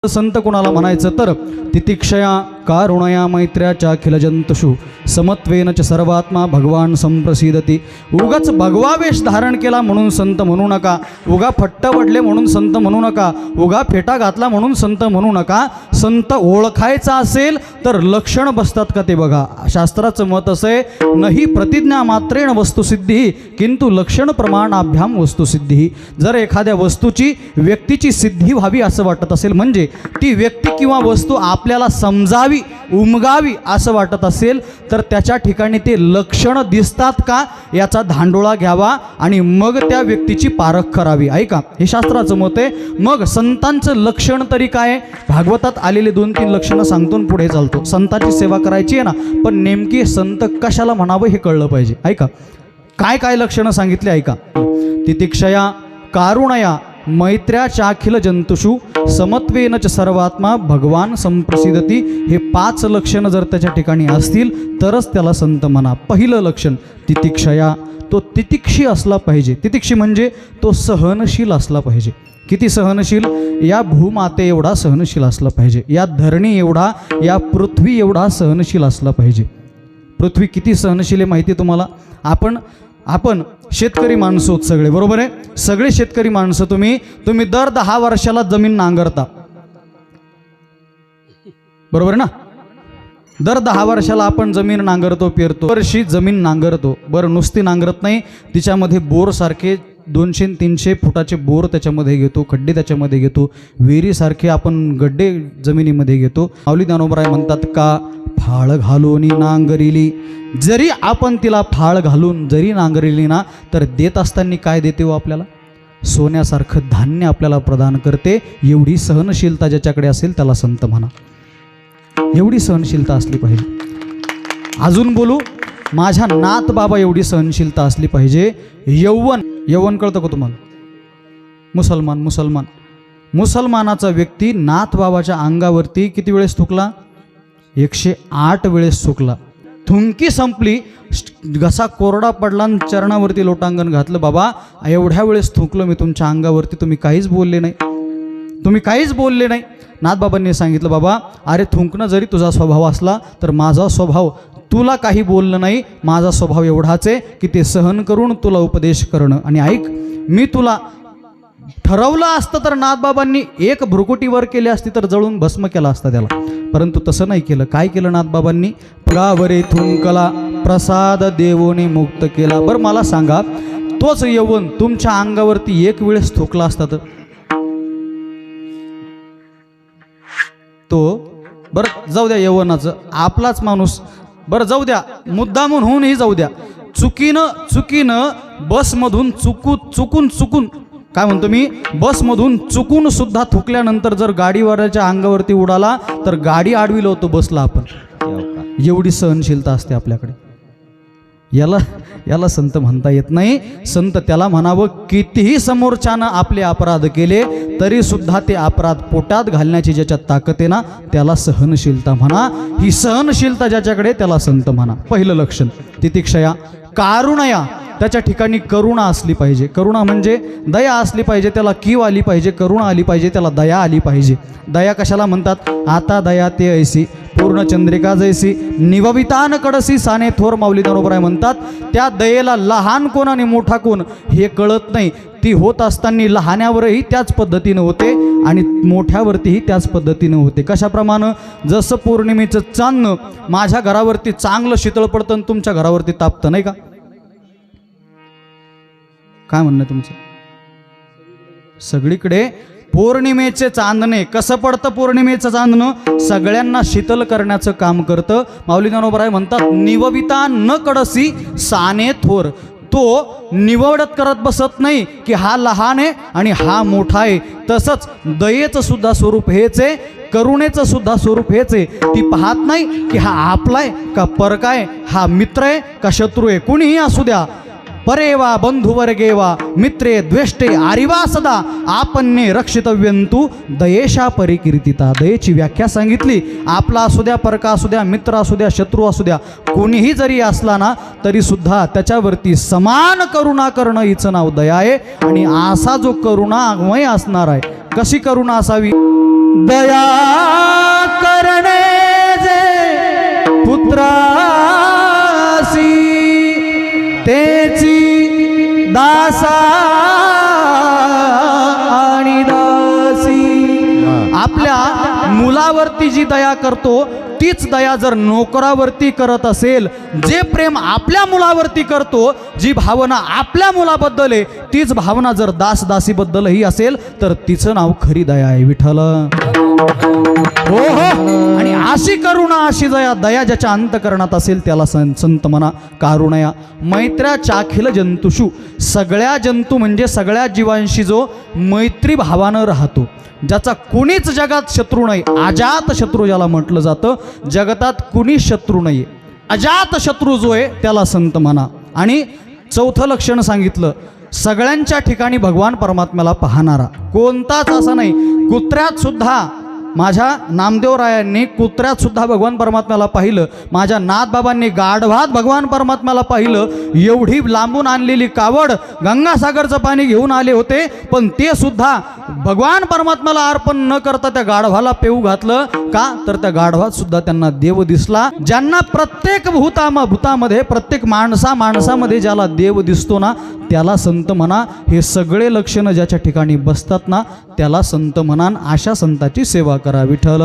संत कोणाला म्हणायचं तर तितिक्षया कारुणया मैत्र्याच्या अखिल जंतुषु समत्वेन च सर्वात्मा भगवान संप्रसिदती। उगाच भगवा वेश धारण केला म्हणून संत म्हणू नका, उगा फट्ट पडले म्हणून संत म्हणू नका, उगा फेटा घातला म्हणून संत म्हणू नका। संत ओळखायचा असेल तर लक्षण बसतात का ते बघा। शास्त्राचं मत असे, नाही प्रतिज्ञा मात्रेण वस्तुसिद्धी किंतु लक्षण प्रमाणाभ्याम वस्तुसिद्धी। जर एखाद्या वस्तूची व्यक्तीची सिद्धी व्हावी असं वाटत असेल, म्हणजे ती व्यक्ती किंवा वस्तू आपल्याला समजावी उमगावी असं वाटत असेल तर त्याच्या ठिकाणी ते लक्षण दिसतात का याचा धांडोळा घ्यावा आणि मग त्या व्यक्तीची पारख करावी। ऐका, हे शास्त्राचं मत आहे। मग संतांचं लक्षण तरी काय? भागवतात आलेले 2-3 लक्षणं सांगतो पुढे चालतो। संतांची सेवा करायची आहे ना, पण नेमकी संत कशाला म्हणावं हे कळलं पाहिजे। ऐका काय काय लक्षणं सांगितले, ऐका। तितिक्षया कारुणया मैत्र्याच्या अखिल जंतुषु समत्वेन च सर्वात्मा भगवान संप्रसिदती। हे 5 लक्षणं जर त्याच्या ठिकाणी असतील तरच त्याला संत म्हणा। पहिलं लक्षण तितिक्षया, तो तितिक्षी असला पाहिजे। तितिक्षी म्हणजे तो सहनशील असला पाहिजे। किती सहनशील? या भूमाते एवढा सहनशील असला पाहिजे, या धरणी एवढा, या पृथ्वी एवढा सहनशील असला पाहिजे। पृथ्वी किती सहनशील आहे माहिती तुम्हाला? आपण शेतकरी माणसं आहोत सगळे, बरोबर आहे? सगळे शेतकरी माणसं तुम्ही दर 10 वर्षाला जमीन नांगरता, बरोबर आहे ना? दर 10 वर्षाला आपण जमीन नांगरतो, पेरतो। वर्षी जमीन नांगरतो, बरं नुसती नांगरत नाही, तिच्यामध्ये बोर सारखे 200-300 फुटाचे बोर त्याच्यामध्ये घेतो, खड्डे त्याच्यामध्ये घेतो, विहिरीसारखे आपण गड्डे जमिनीमध्ये घेतो। माऊली ज्ञानोबराय म्हणतात का फाळ घालून नांगरिली, जरी आपण तिला फाळ घालून जरी नांगरिली ना तर देत असताना काय देते हो आपल्याला? सोन्यासारखं धान्य आपल्याला प्रदान करते। एवढी सहनशीलता ज्याच्याकडे असेल त्याला संत म्हणा। एवढी सहनशीलता असली पाहिजे। अजून बोलू, माझ्या नाथ बाबा एवढी सहनशीलता असली पाहिजे। यौवन कळतं का तुम्हाला? मुसलमानाचा व्यक्ती नाथ बाबाच्या अंगावरती किती वेळेस थुकला? 108 वेळेस थुकला। थुंकी संपली, घसा कोरडा पडला आणि चरणावरती लोटांगण घातलं, बाबा एवढ्या वेळेस थुंकलो मी तुमच्या अंगावरती, तुम्ही काहीच बोलले नाही। नाथबाबांनी सांगितलं, बाबा अरे थुंकणं जरी तुझा स्वभाव असला तर माझा स्वभाव तुला काही बोलणं नाही, माझा स्वभाव एवढाच आहे की ते सहन करून तुला उपदेश करणं। आणि ऐक, मी तुला ठरवलं असतं तर नाथबाबांनी एक भ्रुकुटीवर केली असती तर जळून भस्म केला असता त्याला, परंतु तसं नाही केलं। काय केलं नाथबाबांनी? गावरे थुंकला प्रसाद देवोने मुक्त केला। बरं मला सांगा, तोच यौवन तुमच्या अंगावरती एक वेळेस थुकला असता तर तो, बरं जाऊ द्या यौवनाचं, आपलाच माणूस, बरं जाऊ द्या मुद्दामून होऊनही जाऊ द्या, चुकीनं बसमधून चुकून काय म्हणतो मी, बसमधून चुकून सुद्धा थुकल्यानंतर जर गाडीवाल्याच्या अंगावरती उडाला तर गाडी आडविलो होतो बसला आपण। एवढी सहनशीलता असते आपल्याकडे। याला संत म्हणता येत नाही। संत त्याला म्हणावं कितीही समोरच्यानं आपले अपराध केले तरी सुद्धा ते अपराध पोटात घालण्याची ज्याच्यात ताकद आहे ना त्याला सहनशीलता म्हणा। ही सहनशीलता ज्याच्याकडे त्याला संत म्हणा। पहिलं लक्षण तितिक्षया कारुणया, त्याच्या ठिकाणी करुणा असली पाहिजे। करुणा म्हणजे दया असली पाहिजे, त्याला कीव आली पाहिजे, करुणा आली पाहिजे, त्याला दया आली पाहिजे। दया कशाला म्हणतात? आता दया ते ऐसी पूर्णचंद्रिका जैसी निववितान कडसी साने थोर। माऊली ज्ञानोबराय म्हणतात त्या दयेला लहान कोण आणि मोठा कोण हे कळत नाही। ती होत असताना लहान्यावरही त्याच पद्धतीनं होते आणि मोठ्यावरतीही त्याच पद्धतीनं होते। कशाप्रमाणे? जसं पौर्णिमेचं चांदणं माझ्या घरावरती चांगलं शीतळ पडतं आणि तुमच्या घरावरती तापतं, नाही का? काय म्हणणं तुमचं? सगळीकडे पौर्णिमेचे चांदणे कसं पडतं? पौर्णिमेचं चांदणं सगळ्यांना शीतल करण्याचं काम करतं। माऊली ज्ञानोबराय म्हणतात निवविता न कडसी साने थोर। तो निवडत करत बसत नाही की हा लहान आहे आणि हा मोठा आहे। तसंच दयेचं सुद्धा स्वरूप हेच आहे, करुणेचं सुद्धा स्वरूप हेच आहे। ती पाहत नाही की हा आपलाय का परकाय, हा मित्र आहे का शत्रू आहे, कुणीही असू द्या। परेवा बंधुवर्गेवा मित्रे द्वेष्टे आरिवा सदा आपन्ने रक्षितव्यंतु दयेशा परिकीर्तिता। दयेची व्याख्या सांगितली। आपला असू द्या, परका असू द्या, मित्र असू द्या, शत्रू असू द्या, कोणीही जरी असला ना तरी सुद्धा त्याच्यावरती समान करुणा करणं हिचं नाव दया आहे। आणि असा जो करुणामय असणार आहे, कशी करुणा असावी? दया करणे जे पुत्रासी तेची दासा आणि दासी. आपल्या मुलावरती जी दया करतो तीच दया जर नोकरावरती करत असेल, जे प्रेम आपल्या मुलावरती करतो, जी भावना आपल्या मुलाबद्दल आहे तीच भावना जर दासदासीबद्दलही असेल तर तिचं नाव खरी दया आहे. विठ्ठल हो हो. आणि अशी करुणा अशी दया, दया ज्याच्या अंतकरणात असेल त्याला संत म्हणा कारुणया. मैत्र्या चाखिल जंतुषु, सगळ्या जंतू म्हणजे सगळ्या जीवांशी जो मैत्री भावानं राहतो, ज्याचा कुणीच जगात शत्रू नाही, अजात शत्रू ज्याला म्हटलं जातं, जगतात कुणी शत्रू नाही, अजात शत्रू जो आहे त्याला संत म्हणा. आणि चौथं लक्षण सांगितलं, सगळ्यांच्या ठिकाणी भगवान परमात्म्याला पाहणारा. कोणताच असा नाही, कुत्र्यात सुद्धा माझ्या नामदेवरायांनी कुत्र्यात सुद्धा भगवान परमात्म्याला पाहिलं, माझ्या नाथबाबांनी गाढवात भगवान परमात्म्याला पाहिलं. एवढी लांबून आणलेली कावड गंगासागरचं पाणी घेऊन आले होते, पण ते सुद्धा भगवान परमात्म्याला अर्पण न करता त्या गाढवाला पेऊ घातलं. का तर त्या गाढवात सुद्धा त्यांना देव दिसला. ज्यांना प्रत्येक भूतामध्ये प्रत्येक माणसामध्ये ज्याला देव दिसतो ना त्याला संत म्हणा. हे सगळे लक्षणं ज्याच्या ठिकाणी बसतात ना त्याला संत म्हणा. अशा संताची सेवा करा. विठ्ठल.